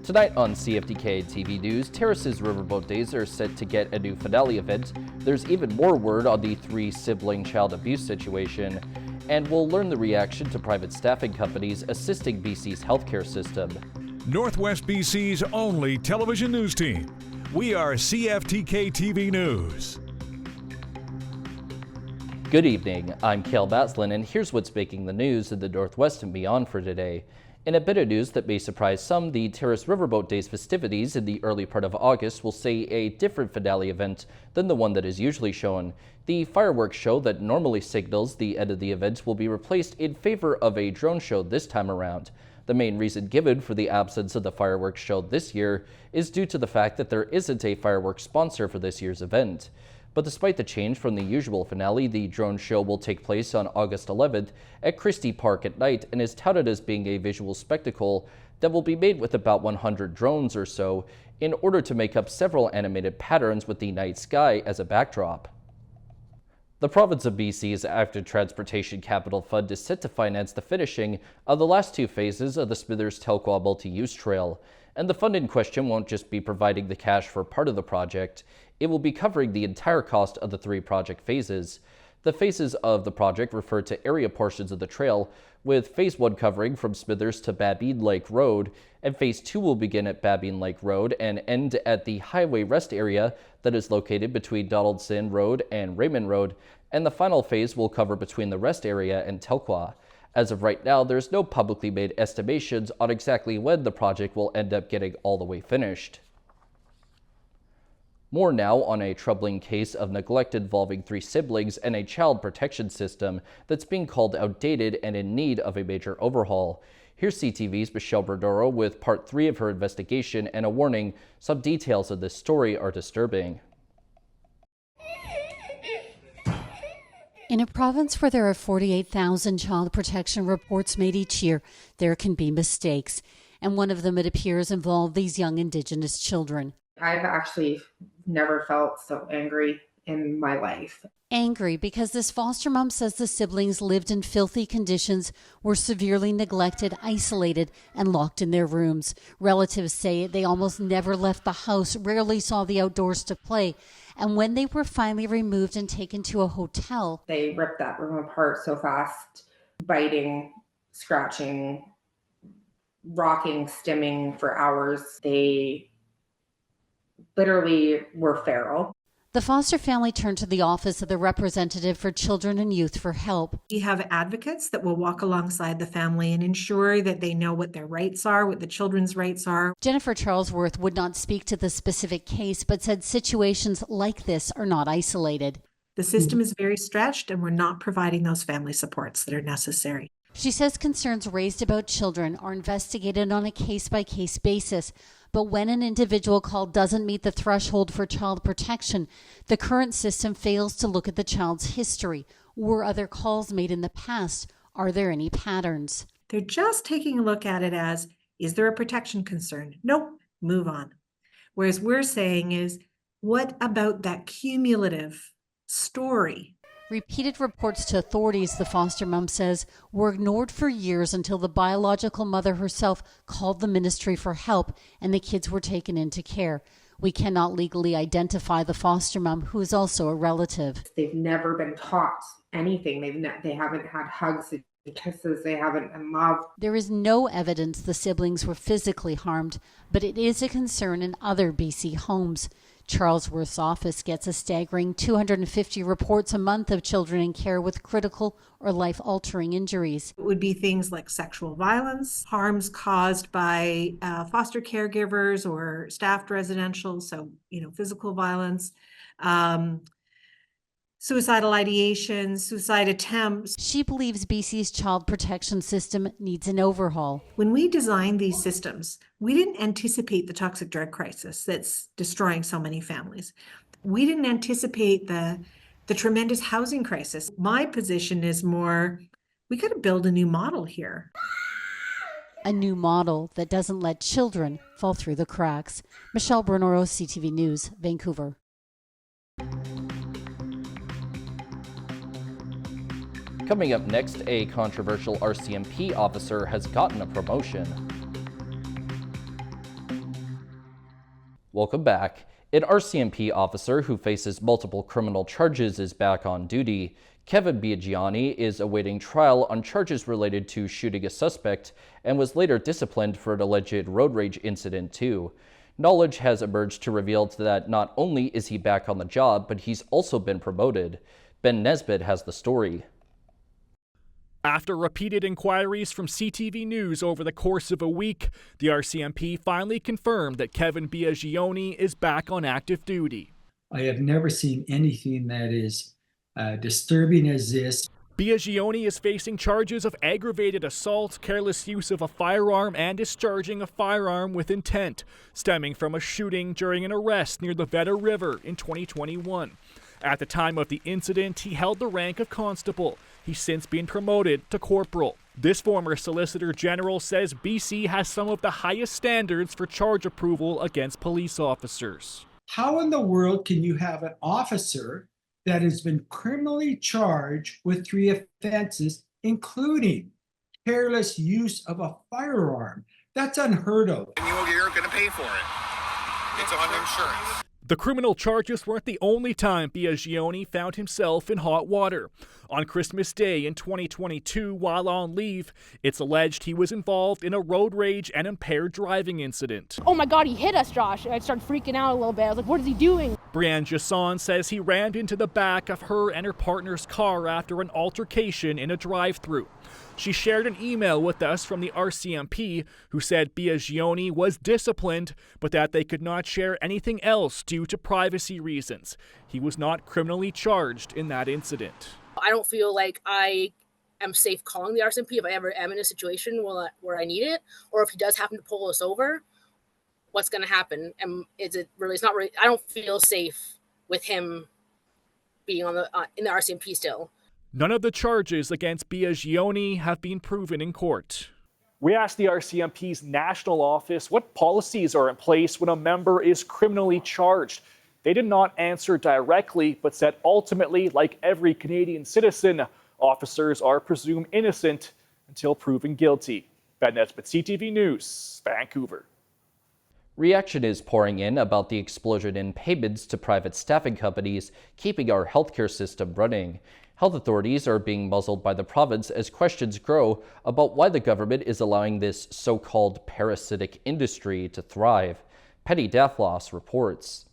Tonight on CFTK-TV News, Terrace's Riverboat Days are set to get a new finale event. There's even more word on the three-sibling child abuse situation. And we'll learn the reaction to private staffing companies assisting BC's healthcare system. Northwest BC's only television news team. We are CFTK-TV News. Good evening, I'm Cale Baslin, and here's what's making the news in the Northwest and beyond for today. In a bit of news that may surprise some, the Terrace Riverboat Days festivities in the early part of August will see a different finale event than the one that is usually shown. The fireworks show that normally signals the end of the event will be replaced in favor of a drone show this time around. The main reason given for the absence of the fireworks show this year is due to the fact that there isn't a fireworks sponsor for this year's event. But despite the change from the usual finale, the drone show will take place on August 11th at Christie Park at night and is touted as being a visual spectacle that will be made with about 100 drones or so in order to make up several animated patterns with the night sky as a backdrop. The province of BC's Active Transportation Capital Fund is set to finance the finishing of the last two phases of the Smithers-Telkwa multi-use trail. And the fund in question won't just be providing the cash for part of the project, it will be covering the entire cost of the three project phases. The phases of the project refer to area portions of the trail, with Phase 1 covering from Smithers to Babine Lake Road, and Phase 2 will begin at Babine Lake Road and end at the highway rest area that is located between Donaldson Road and Raymond Road, and the final phase will cover between the rest area and Telkwa. As of right now, there's no publicly made estimations on exactly when the project will end up getting all the way finished. More now on a troubling case of neglect involving three siblings and a child protection system that's being called outdated and in need of a major overhaul. Here's CTV's Michelle Bernoro with part 3 of her investigation and a warning: some details of this story are disturbing. In a province where there are 48,000 child protection reports made each year, there can be mistakes. And one of them, it appears, involved these young Indigenous children. I've actually never felt so angry in my life. Angry because this foster mom says the siblings lived in filthy conditions, were severely neglected, isolated, and locked in their rooms. Relatives say they almost never left the house, rarely saw the outdoors to play. And when they were finally removed and taken to a hotel, they ripped that room apart so fast, biting, scratching, rocking, stimming for hours. They literally were feral. the foster family turned to the Office of the Representative for Children and Youth for help. We have advocates that will walk alongside the family and ensure that they know what their rights are, what the children's rights are. Jennifer Charlesworth would not speak to the specific case, but said situations like this are not isolated. The system is very stretched, and we're not providing those family supports that are necessary. She says concerns raised about children are investigated on a case-by-case basis, but when an individual call doesn't meet the threshold for child protection, the current system fails to look at the child's history. Were other calls made in the past? Are there any patterns? They're just taking a look at it as, is there a protection concern? Nope, move on. Whereas we're saying is, what about that cumulative story? Repeated reports to authorities, the foster mom says, were ignored for years until the biological mother herself called the ministry for help and the kids were taken into care. We cannot legally identify the foster mom, who is also a relative. They've never been taught anything. They haven't had hugs and kisses. They haven't been loved. There is no evidence the siblings were physically harmed, but it is a concern in other BC homes. Charlesworth's office gets a staggering 250 reports a month of children in care with critical or life-altering injuries. It would be things like sexual violence, harms caused by foster caregivers or staffed residential, so, physical violence, suicidal ideations, suicide attempts. She believes BC's child protection system needs an overhaul. When we designed these systems, we didn't anticipate the toxic drug crisis that's destroying so many families. We didn't anticipate the tremendous housing crisis. My position is more, we got to build a new model here. A new model that doesn't let children fall through the cracks. Michelle Bernoro, CTV News, Vancouver. Coming up next, a controversial RCMP officer has gotten a promotion. Welcome back. An RCMP officer who faces multiple criminal charges is back on duty. Kevin Biagiani is awaiting trial on charges related to shooting a suspect and was later disciplined for an alleged road rage incident too. Knowledge has emerged to reveal that not only is he back on the job, but he's also been promoted. Ben Nesbitt has the story. After repeated inquiries from CTV News over the course of a week, the RCMP finally confirmed that Kevin Biagiani is back on active duty. I have never seen anything that is disturbing as this. Biagiani is facing charges of aggravated assault, careless use of a firearm, and discharging a firearm with intent, stemming from a shooting during an arrest near the Veta River in 2021. At the time of the incident, he held the rank of constable. He's since been promoted to corporal. This former Solicitor General says BC has some of the highest standards for charge approval against police officers. How in the world can you have an officer that has been criminally charged with 3 offenses, including careless use of a firearm? That's unheard of. And you're going to pay for it. It's on insurance. The criminal charges weren't the only time Biagiani found himself in hot water. On Christmas Day in 2022, while on leave, it's alleged he was involved in a road rage and impaired driving incident. Oh my God, he hit us, Josh. I started freaking out a little bit. I was like, what is he doing? Brianne Jasson says he rammed into the back of her and her partner's car after an altercation in a drive-thru. She shared an email with us from the RCMP, who said Biagiani was disciplined, but that they could not share anything else due to privacy reasons. He was not criminally charged in that incident. I don't feel like I am safe calling the RCMP if I ever am in a situation where I need it, or if he does happen to pull us over, what's going to happen? And is it really? It's not really. I don't feel safe with him being on the in the RCMP still. None of the charges against Biagiani have been proven in court. We asked the RCMP's national office what policies are in place when a member is criminally charged. They did not answer directly, but said ultimately, like every Canadian citizen, officers are presumed innocent until proven guilty. Ben Nesbitt, CTV News, Vancouver. Reaction is pouring in about the explosion in payments to private staffing companies, keeping our healthcare system running. Health authorities are being muzzled by the province as questions grow about why the government is allowing this so-called parasitic industry to thrive. Penny Daflos reports.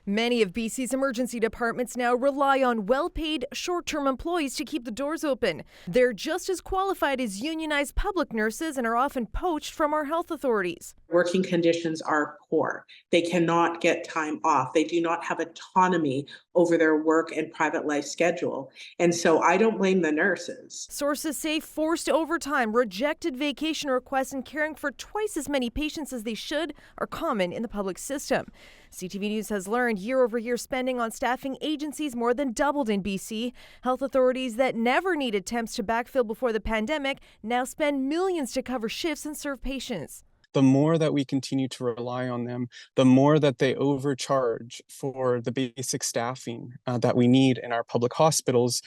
Many of BC's emergency departments now rely on well-paid, short-term employees to keep the doors open. They're just as qualified as unionized public nurses and are often poached from our health authorities. Working conditions are poor. They cannot get time off. They do not have autonomy over their work and private life schedule. And so I don't blame the nurses. Sources say forced overtime, rejected vacation requests, and caring for twice as many patients as they should are common in the public system. CTV News has learned year-over-year spending on staffing agencies more than doubled in BC. Health authorities that never needed temps to backfill before the pandemic now spend millions to cover shifts and serve patients. The more that we continue to rely on them, the more that they overcharge for the basic staffing that we need in our public hospitals,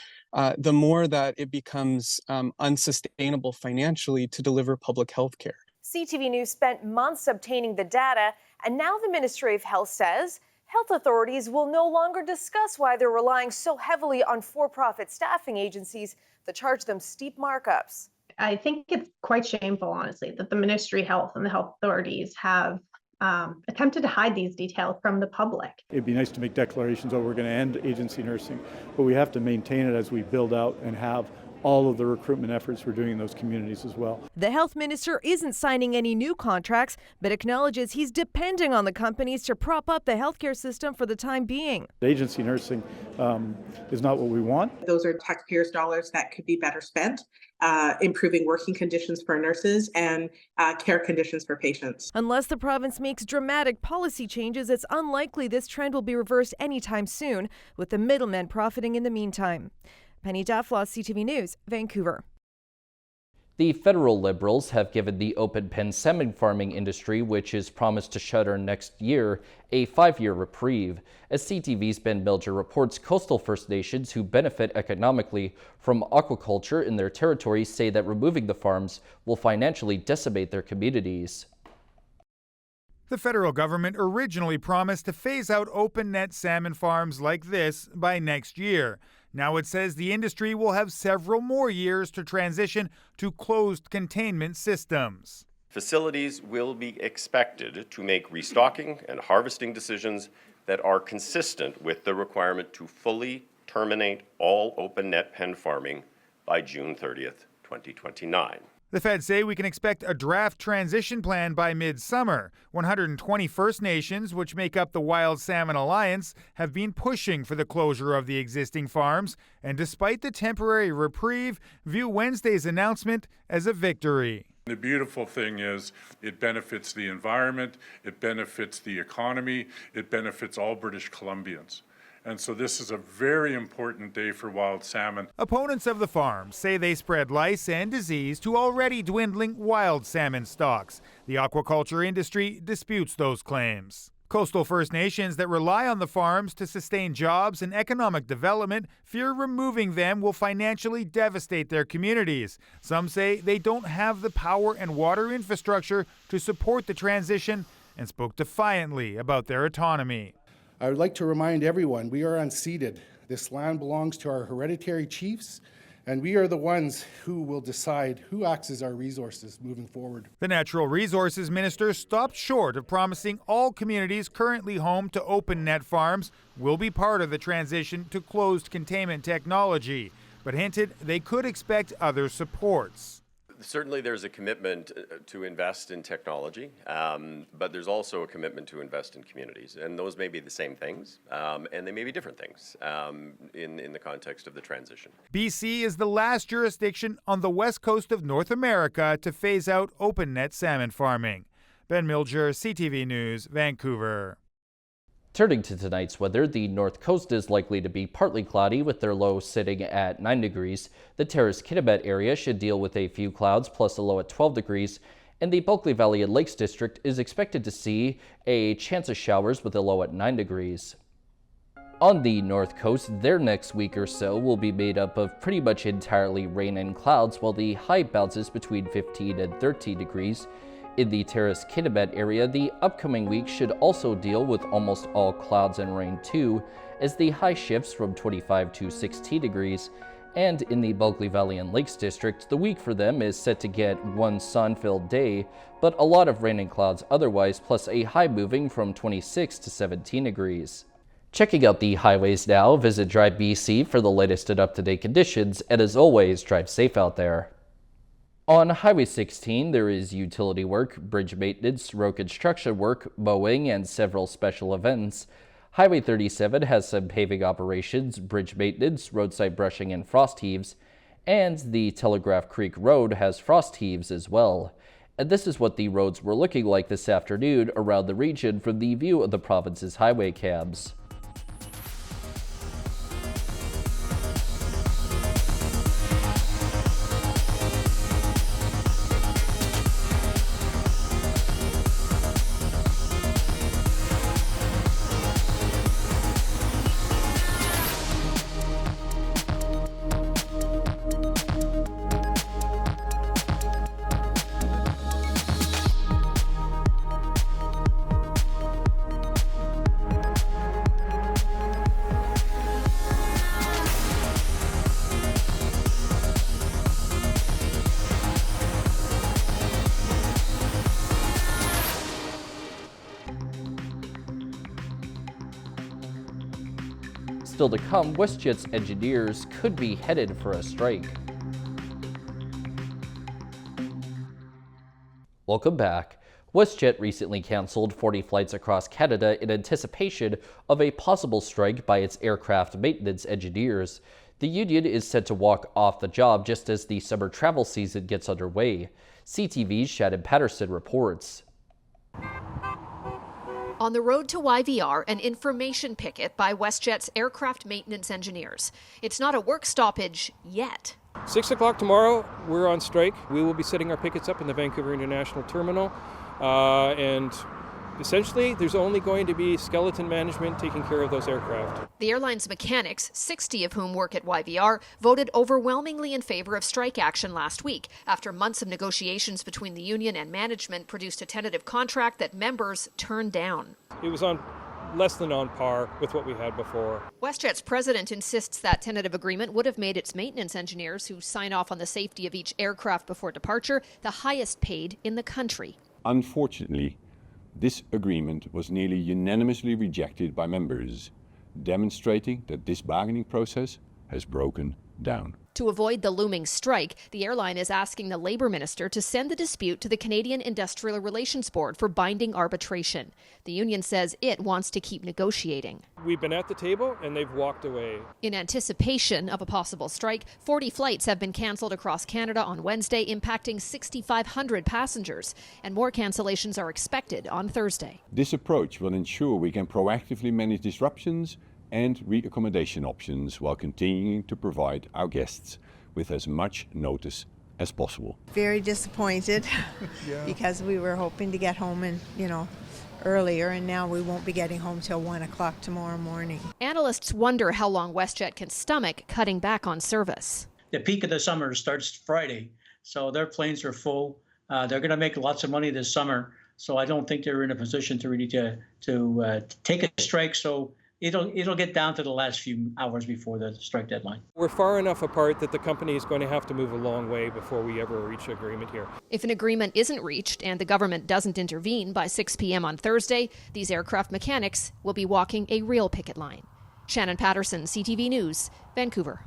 the more that it becomes unsustainable financially to deliver public health care. CTV News spent months obtaining the data, and now the Ministry of Health says health authorities will no longer discuss why they're relying so heavily on for-profit staffing agencies that charge them steep markups. I think it's quite shameful, honestly, that the Ministry of Health and the health authorities have attempted to hide these details from the public. It'd be nice to make declarations that we're going to end agency nursing, but we have to maintain it as we build out and have all of the recruitment efforts we're doing in those communities as well. The health minister isn't signing any new contracts, but acknowledges he's depending on the companies to prop up the healthcare system for the time being. Agency nursing is not what we want. Those are taxpayers' dollars that could be better spent, improving working conditions for nurses and care conditions for patients. Unless the province makes dramatic policy changes, it's unlikely this trend will be reversed anytime soon, with the middlemen profiting in the meantime. Penny Daflos, CTV News, Vancouver. The federal Liberals have given the open pen salmon farming industry, which is promised to shutter next year, a 5-year reprieve. As CTV's Ben Bilger reports, coastal First Nations who benefit economically from aquaculture in their territory say that removing the farms will financially decimate their communities. The federal government originally promised to phase out open net salmon farms like this by next year. Now it says the industry will have several more years to transition to closed containment systems. Facilities will be expected to make restocking and harvesting decisions that are consistent with the requirement to fully terminate all open net pen farming by June 30th, 2029. The feds say we can expect a draft transition plan by midsummer. 120 First Nations, which make up the Wild Salmon Alliance, have been pushing for the closure of the existing farms, and despite the temporary reprieve, view Wednesday's announcement as a victory. The beautiful thing is it benefits the environment, it benefits the economy, it benefits all British Columbians. And so this is a very important day for wild salmon. Opponents of the farms say they spread lice and disease to already dwindling wild salmon stocks. The aquaculture industry disputes those claims. Coastal First Nations that rely on the farms to sustain jobs and economic development fear removing them will financially devastate their communities. Some say they don't have the power and water infrastructure to support the transition and spoke defiantly about their autonomy. I would like to remind everyone we are unceded. This land belongs to our hereditary chiefs, and we are the ones who will decide who accesses our resources moving forward. The Natural Resources Minister stopped short of promising all communities currently home to open net farms will be part of the transition to closed containment technology, but hinted they could expect other supports. Certainly there's a commitment to invest in technology, but there's also a commitment to invest in communities. And those may be the same things, and they may be different things in the context of the transition. BC is the last jurisdiction on the west coast of North America to phase out open net salmon farming. Ben Milger, CTV News, Vancouver. Turning to tonight's weather, the north coast is likely to be partly cloudy with their low sitting at 9 degrees. The Terrace-Kitimat area should deal with a few clouds plus a low at 12 degrees. And the Bulkley Valley and Lakes District is expected to see a chance of showers with a low at 9 degrees. On the north coast, their next week or so will be made up of pretty much entirely rain and clouds, while the high bounces between 15 and 13 degrees. In the Terrace-Kitimat area, the upcoming week should also deal with almost all clouds and rain too, as the high shifts from 25 to 16 degrees. And in the Bulkley Valley and Lakes District, the week for them is set to get one sun-filled day, but a lot of rain and clouds otherwise, plus a high moving from 26 to 17 degrees. Checking out the highways now, visit Drive BC for the latest and up-to-date conditions, and as always, drive safe out there. On Highway 16, there is utility work, bridge maintenance, road construction work, mowing, and several special events. Highway 37 has some paving operations, bridge maintenance, roadside brushing, and frost heaves. And the Telegraph Creek Road has frost heaves as well. And this is what the roads were looking like this afternoon around the region from the view of the province's highway cams. Still to come, WestJet's engineers could be headed for a strike. Welcome back. WestJet recently canceled 40 flights across Canada in anticipation of a possible strike by its aircraft maintenance engineers. The union is set to walk off the job just as the summer travel season gets underway. CTV's Shannon Patterson reports. On the road to YVR, an information picket by WestJet's aircraft maintenance engineers. It's not a work stoppage yet. 6 o'clock tomorrow, we're on strike. We will be setting our pickets up in the Vancouver International Terminal, and Essentially, there's only going to be skeleton management taking care of those aircraft. The airline's mechanics, 60 of whom work at YVR, voted overwhelmingly in favor of strike action last week after months of negotiations between the union and management produced a tentative contract that members turned down. It was on less than on par with what we had before. WestJet's president insists that tentative agreement would have made its maintenance engineers who sign off on the safety of each aircraft before departure the highest paid in the country. Unfortunately, this agreement was nearly unanimously rejected by members, demonstrating that this bargaining process has broken down. To avoid the looming strike, the airline is asking the Labour Minister to send the dispute to the Canadian Industrial Relations Board for binding arbitration. The union says it wants to keep negotiating. We've been at the table and they've walked away. In anticipation of a possible strike, 40 flights have been cancelled across Canada on Wednesday, impacting 6,500 passengers, and more cancellations are expected on Thursday. This approach will ensure we can proactively manage disruptions and reaccommodation options while continuing to provide our guests with as much notice as possible. Very disappointed because we were hoping to get home and, earlier, and now we won't be getting home till 1 o'clock tomorrow morning. Analysts wonder how long WestJet can stomach cutting back on service. The peak of the summer starts Friday, so their planes are full. They're going to make lots of money this summer, so I don't think they're in a position to really to take a strike. So it'll get down to the last few hours before the strike deadline. We're far enough apart that the company is going to have to move a long way before we ever reach an agreement here. If an agreement isn't reached and the government doesn't intervene by 6 p.m. on Thursday, these aircraft mechanics will be walking a real picket line. Shannon Patterson, CTV News, Vancouver.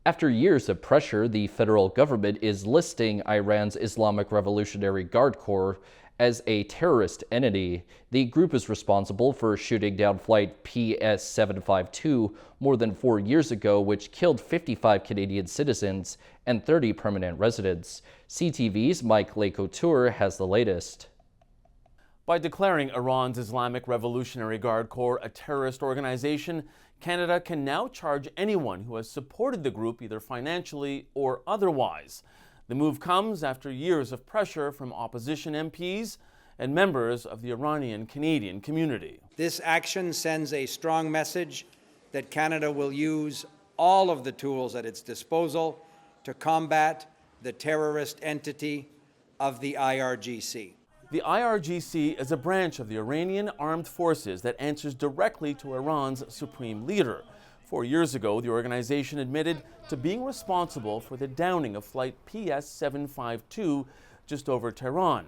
After years of pressure, the federal government is listing Iran's Islamic Revolutionary Guard Corps as a terrorist entity. The group is responsible for shooting down flight PS-752 more than 4 years ago, which killed 55 Canadian citizens and 30 permanent residents. CTV's Mike Lecoultre has the latest. By declaring Iran's Islamic Revolutionary Guard Corps a terrorist organization, Canada can now charge anyone who has supported the group either financially or otherwise. The move comes after years of pressure from opposition MPs and members of the Iranian-Canadian community. This action sends a strong message that Canada will use all of the tools at its disposal to combat the terrorist entity of the IRGC. The IRGC is a branch of the Iranian armed forces that answers directly to Iran's supreme leader. 4 years ago, the organization admitted to being responsible for the downing of flight PS-752 just over Tehran.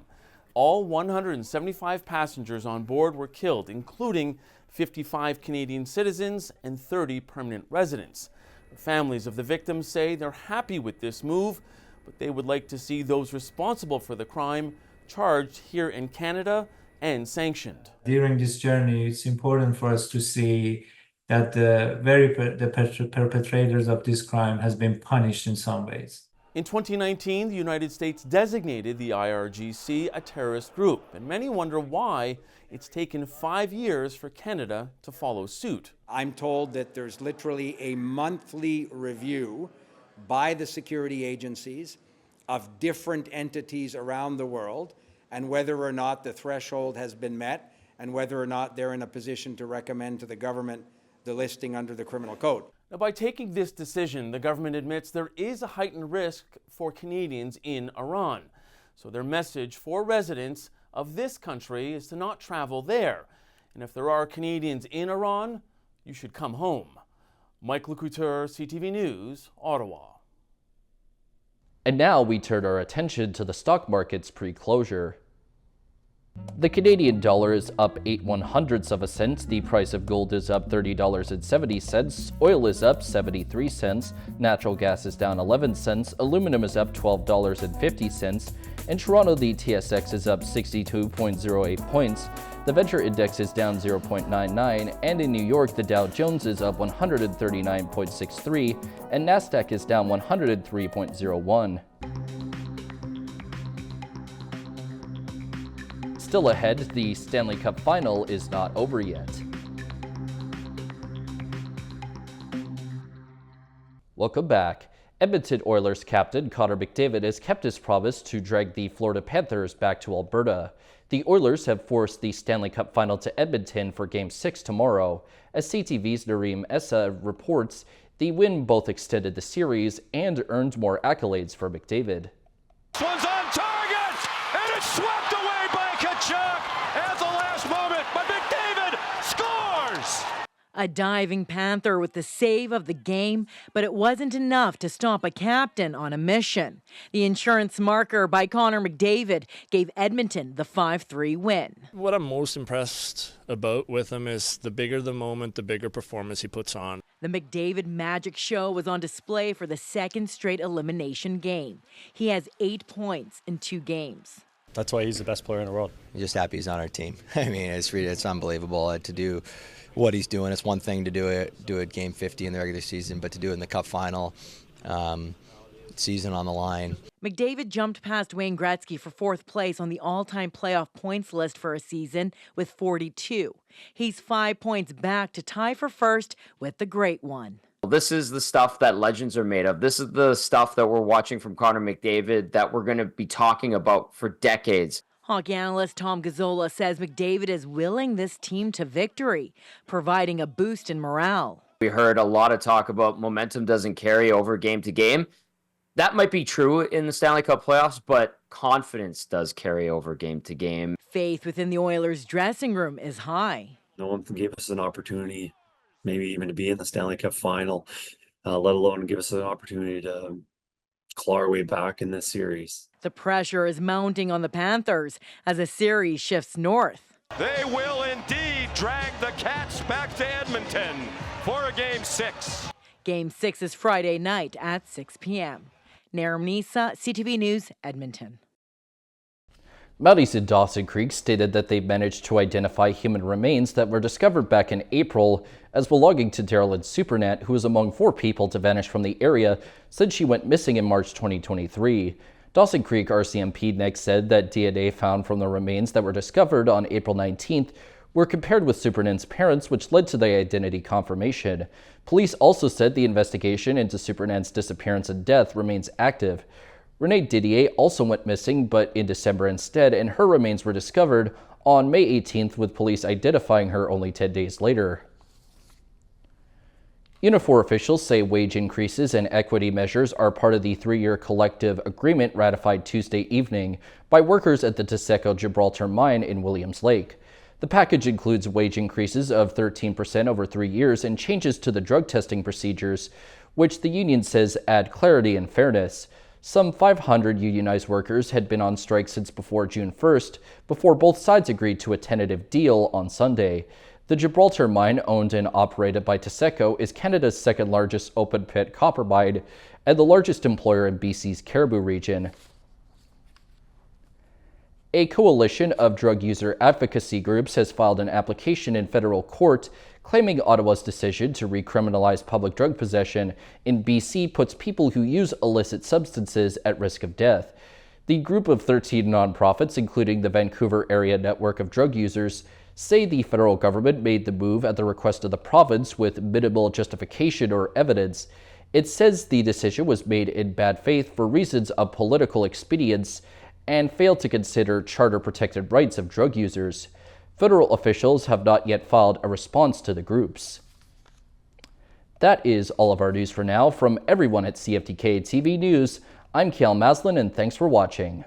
All 175 passengers on board were killed, including 55 Canadian citizens and 30 permanent residents. The families of the victims say they're happy with this move, but they would like to see those responsible for the crime charged here in Canada and sanctioned. During this journey, it's important for us to see that the perpetrators of this crime has been punished in some ways. In 2019, the United States designated the IRGC a terrorist group, and many wonder why it's taken 5 years for Canada to follow suit. I'm told that there's literally a monthly review by the security agencies of different entities around the world and whether or not the threshold has been met and whether or not they're in a position to recommend to the government the listing under the criminal code. Now, by taking this decision, the government admits there is a heightened risk for Canadians in Iran. So their message for residents of this country is to not travel there. And if there are Canadians in Iran, you should come home. Mike Lecoultre, CTV News, Ottawa. And now we turn our attention to the stock market's pre-closure. The Canadian dollar is up 0.08 of a cent. The price of gold is up $30.70. Oil is up 73 cents. Natural gas is down 11 cents. Aluminum is up $12.50. In Toronto, the TSX is up 62.08 points. The Venture Index is down 0.99. And in New York, the Dow Jones is up 139.63. And Nasdaq is down 103.01. Still ahead, the Stanley Cup final is not over yet. Welcome back. Edmonton Oilers captain Connor McDavid has kept his promise to drag the Florida Panthers back to Alberta. The Oilers have forced the Stanley Cup final to Edmonton for Game 6 tomorrow. As CTV's Nareem Essa reports, the win both extended the series and earned more accolades for McDavid. This one's on target, and it's swept away by Kachuk at the last moment, but McDavid scores! A diving Panther with the save of the game, but it wasn't enough to stop a captain on a mission. The insurance marker by Connor McDavid gave Edmonton the 5-3 win. What I'm most impressed about with him is the bigger the moment, the bigger performance he puts on. The McDavid magic show was on display for the second straight elimination game. He has 8 points in 2 games. That's why he's the best player in the world. I'm just happy he's on our team. I mean, it's unbelievable to do what he's doing. It's one thing to do it game 50 in the regular season, but to do it in the Cup final, season on the line. McDavid jumped past Wayne Gretzky for 4th place on the all-time playoff points list for a season with 42. He's 5 points back to tie for first with the Great One. This is the stuff that legends are made of. This is the stuff that we're watching from Connor McDavid that we're going to be talking about for decades. Hockey analyst Tom Gazzola says McDavid is willing this team to victory, providing a boost in morale. We heard a lot of talk about momentum doesn't carry over game to game. That might be true in the Stanley Cup playoffs, but confidence does carry over game to game. Faith within the Oilers' dressing room is high. No one gave us an opportunity, maybe even to be in the Stanley Cup final, let alone give us an opportunity to claw our way back in this series. The pressure is mounting on the Panthers as the series shifts north. They will indeed drag the Cats back to Edmonton for a Game 6. Game 6 is Friday night at 6 p.m. Nareem Nisa, CTV News, Edmonton. Mounties in Dawson Creek stated that they managed to identify human remains that were discovered back in April as belonging to Darylyn Supernet, who was among 4 people to vanish from the area since she went missing in March 2023. Dawson Creek RCMP next said that DNA found from the remains that were discovered on April 19th were compared with Supernet's parents, which led to the identity confirmation. Police also said the investigation into Supernet's disappearance and death remains active. Renee Didier also went missing, but in December instead, and her remains were discovered on May 18th, with police identifying her only 10 days later. Unifor officials say wage increases and equity measures are part of the 3-year collective agreement ratified Tuesday evening by workers at the Taseko Gibraltar mine in Williams Lake. The package includes wage increases of 13% over 3 years and changes to the drug testing procedures, which the union says add clarity and fairness. Some 500 unionized workers had been on strike since before June 1st, before both sides agreed to a tentative deal on Sunday. The Gibraltar mine, owned and operated by Taseko, is Canada's 2nd largest open-pit copper mine and the largest employer in BC's Cariboo region. A coalition of drug user advocacy groups has filed an application in federal court claiming Ottawa's decision to recriminalize public drug possession in BC puts people who use illicit substances at risk of death. The group of 13 nonprofits, including the Vancouver Area Network of Drug Users, say the federal government made the move at the request of the province with minimal justification or evidence. It says the decision was made in bad faith for reasons of political expedience and failed to consider charter-protected rights of drug users. Federal officials have not yet filed a response to the groups. That is all of our news for now. From everyone at CFTK-TV News, I'm Kale Maslin, and thanks for watching.